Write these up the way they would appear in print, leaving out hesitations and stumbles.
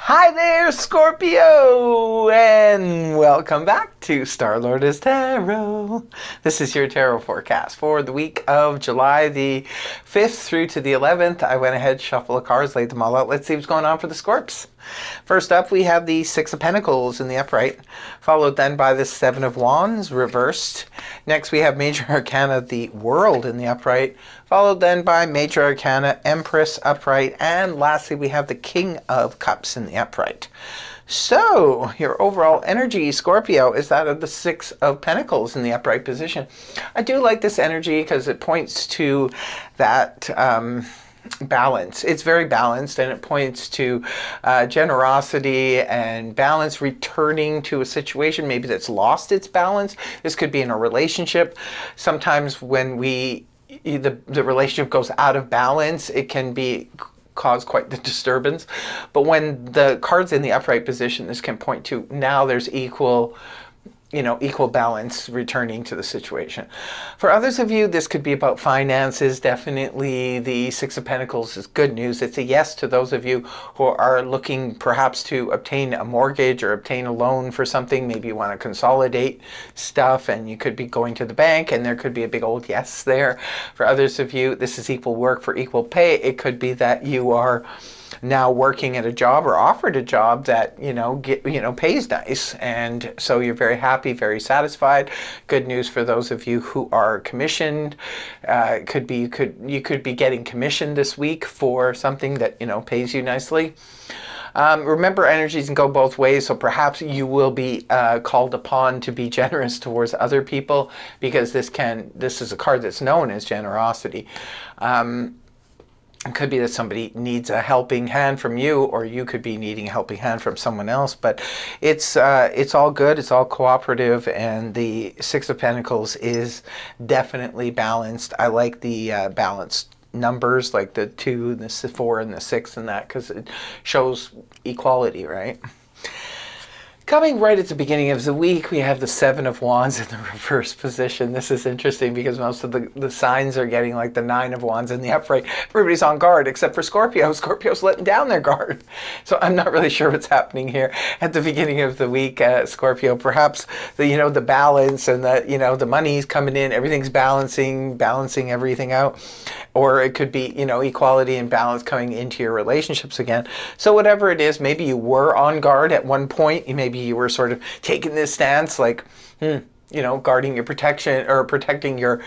Hi there, Scorpio, and welcome back to Star-Lord Tarot. This is your tarot forecast for the week of July the 5th through to the 11th. I went ahead, shuffled the cards, laid them all out. Let's see what's going on for the Scorps. First up, we have the Six of Pentacles in the upright, followed then by the Seven of Wands reversed. Next, we have Major Arcana, the World in the upright, followed then by Major Arcana, Empress upright, and lastly, we have the King of Cups in the upright. So, your overall energy, Scorpio, is that of the Six of Pentacles in the upright position. I do like this energy because it points to that balance. It's very balanced, and it points to generosity and balance returning to a situation maybe that's lost its balance. This could be in a relationship. Sometimes when the relationship goes out of balance, it can cause quite the disturbance. But when the card's in the upright position, this can point to now there's equal balance returning to the situation. For others of you, this could be about finances. Definitely the Six of Pentacles is good news. It's a yes to those of you who are looking perhaps to obtain a mortgage or obtain a loan for something. Maybe you want to consolidate stuff and you could be going to the bank and there could be a big old yes there. For others of you, this is equal work for equal pay. It could be that you are now working at a job or offered a job that pays nice, and so you're very happy, very satisfied. Good news for those of you who are commissioned. You could be getting commissioned this week for something that pays you nicely. Remember, energies can go both ways, so perhaps you will be called upon to be generous towards other people, because this is a card that's known as generosity. It could be that somebody needs a helping hand from you, or you could be needing a helping hand from someone else. But it's all good. It's all cooperative, and the Six of Pentacles is definitely balanced. I like the balanced numbers, like the 2, the 4, and the 6, and that, because it shows equality, right? Coming right at the beginning of the week, we have the Seven of Wands in the reverse position. This is interesting because most of the signs are getting like the Nine of Wands in the upright. Everybody's on guard except for Scorpio. Scorpio's letting down their guard. So I'm not really sure what's happening here at the beginning of the week, Scorpio. Perhaps the balance and the money's coming in, everything's balancing everything out. Or it could be, equality and balance coming into your relationships again. So whatever it is, maybe you were on guard at one point. Maybe you were sort of taking this stance like, guarding your protection, or protecting your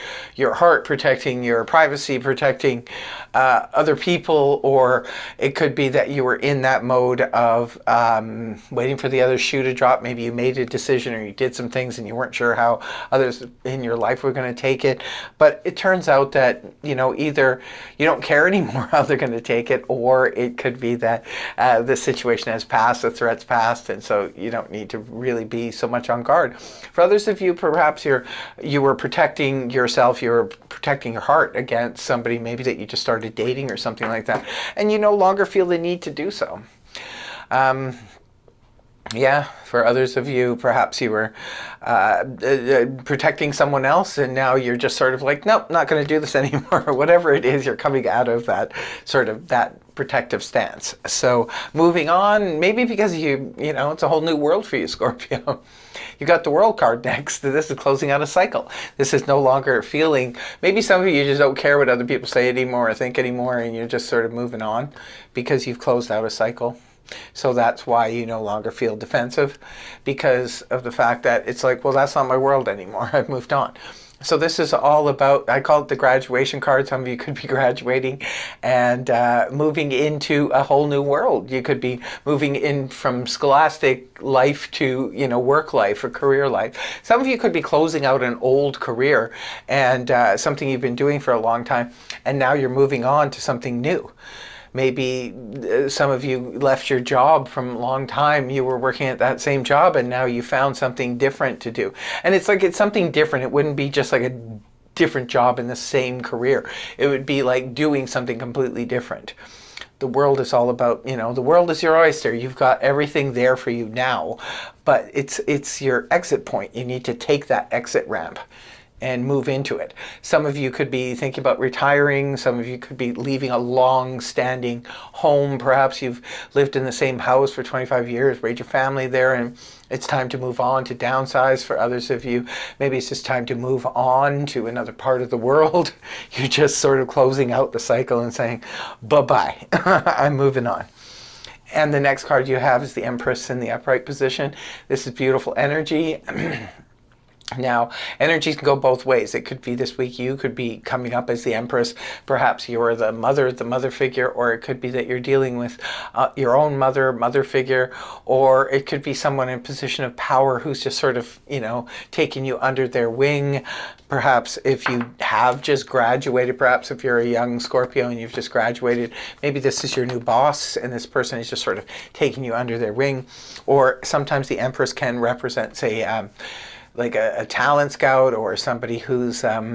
heart, protecting your privacy, protecting other people. Or it could be that you were in that mode of waiting for the other shoe to drop. Maybe you made a decision or you did some things and you weren't sure how others in your life were going to take it. But it turns out that, either you don't care anymore how they're going to take it, or it could be that the situation has passed, the threat's passed, and so you don't need to really be so much on guard. For others of you, perhaps you were protecting yourself, you were protecting your heart against somebody maybe that you just started dating or something like that, and you no longer feel the need to do so. For others of you, perhaps you were protecting someone else, and now you're just sort of like, nope, not going to do this anymore. Whatever it is, you're coming out of that protective stance. So moving on, maybe because it's a whole new world for you, Scorpio. You got the World card next. This is closing out a cycle. This is no longer feeling, maybe some of you just don't care what other people say anymore or think anymore, and you're just sort of moving on because you've closed out a cycle. So that's why you no longer feel defensive, because of the fact that it's like, well, that's not my world anymore. I've moved on. So this is all about, I call it the graduation card. Some of you could be graduating and moving into a whole new world. You could be moving in from scholastic life to, work life or career life. Some of you could be closing out an old career and something you've been doing for a long time, and now you're moving on to something new. Maybe some of you left your job from a long time. You were working at that same job and now you found something different to do. And it's like, it's something different. It wouldn't be just like a different job in the same career. It would be like doing something completely different. The world is all about, the world is your oyster. You've got everything there for you now, but it's your exit point. You need to take that exit ramp. and move into it. Some of you could be thinking about retiring. Some of you could be leaving a long-standing home. Perhaps you've lived in the same house for 25 years, raised your family there, and it's time to move on, to downsize. For others of you, maybe it's just time to move on to another part of the world. You're just sort of closing out the cycle and saying, bye-bye, I'm moving on. And the next card you have is the Empress in the upright position. This is beautiful energy. Now, energies can go both ways. It could be this week you could be coming up as the Empress. Perhaps you're the mother figure, or it could be that you're dealing with your own mother figure, or it could be someone in a position of power who's just sort of, taking you under their wing. Perhaps if you have just graduated, perhaps if you're a young Scorpio and you've just graduated, maybe this is your new boss and this person is just sort of taking you under their wing. Or sometimes the Empress can represent, say, like a talent scout, or somebody who's HR,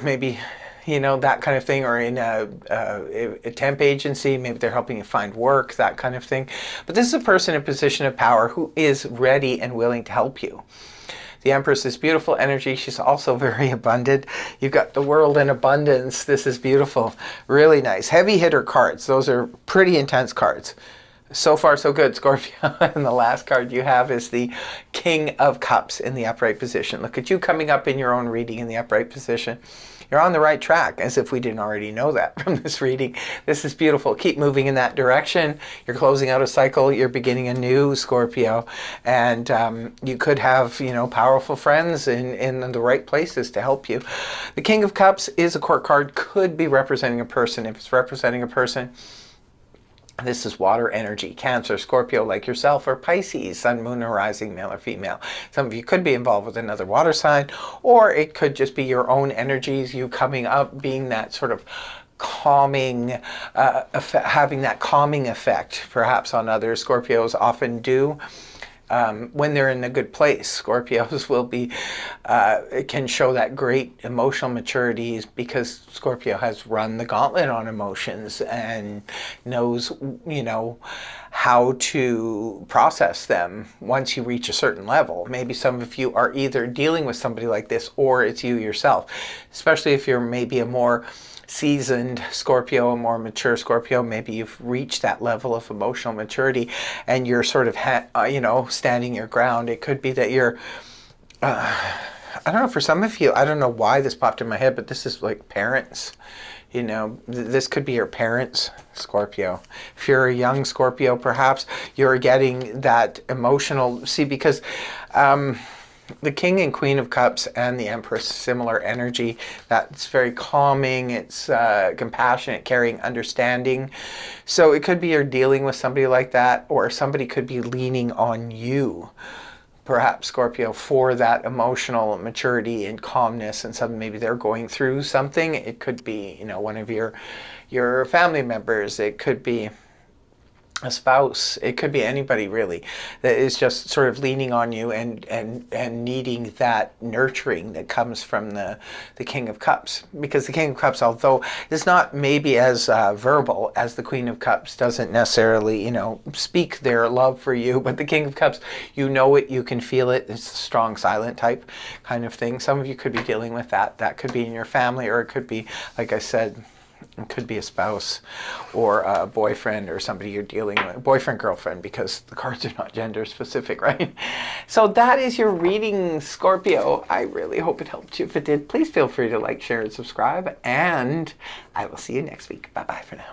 maybe, that kind of thing, or in a temp agency, maybe they're helping you find work, that kind of thing. But this is a person in a position of power who is ready and willing to help you. The Empress is beautiful energy. She's also very abundant. You've got the world in abundance. This is beautiful. Really nice. Heavy hitter cards. Those are pretty intense cards. So far, so good, Scorpio. And the last card you have is the King of Cups in the upright position. Look at you coming up in your own reading in the upright position. You're on the right track, as if we didn't already know that from this reading. This is beautiful. Keep moving in that direction. You're closing out a cycle. You're beginning a new, Scorpio. And you could have, powerful friends in the right places to help you. The King of Cups is a court card, could be representing a person. If it's representing a person, this is water energy, Cancer, Scorpio like yourself, or Pisces, Sun, Moon, or Rising, male or female. Some of you could be involved with another water sign, or it could just be your own energies, you coming up, being that sort of calming, having that calming effect perhaps on others. Scorpios often do. When they're in a good place, Scorpios will be, can show that great emotional maturity, because Scorpio has run the gauntlet on emotions and knows, how to process them once you reach a certain level. Maybe some of you are either dealing with somebody like this, or it's you yourself, especially if you're maybe a more seasoned Scorpio, a more mature Scorpio. Maybe you've reached that level of emotional maturity and you're sort of, standing your ground. It could be that you're, I don't know, for some of you, I don't know why this popped in my head, but this is like parents. This could be your parents, Scorpio. If you're a young Scorpio, perhaps you're getting that emotional, because the King and Queen of Cups and the Empress, similar energy. That's very calming. It's compassionate, caring, understanding. So it could be you're dealing with somebody like that, or somebody could be leaning on you, perhaps, Scorpio, for that emotional maturity and calmness. And maybe they're going through something. It could be, one of your family members. It could be a spouse. It could be anybody really that is just sort of leaning on you and needing that nurturing that comes from the King of Cups. Because the King of Cups, although it's not maybe as verbal as the Queen of Cups, doesn't necessarily speak their love for you, but the King of Cups, it, you can feel it. It's a strong silent type kind of thing. Some of you could be dealing with that could be in your family, or it could be, like I said, it could be a spouse or a boyfriend, or somebody you're dealing with, boyfriend, girlfriend, because the cards are not gender specific, right? So that is your reading, Scorpio. I really hope it helped you. If it did, please feel free to like, share, and subscribe, and I will see you next week. Bye-bye for now.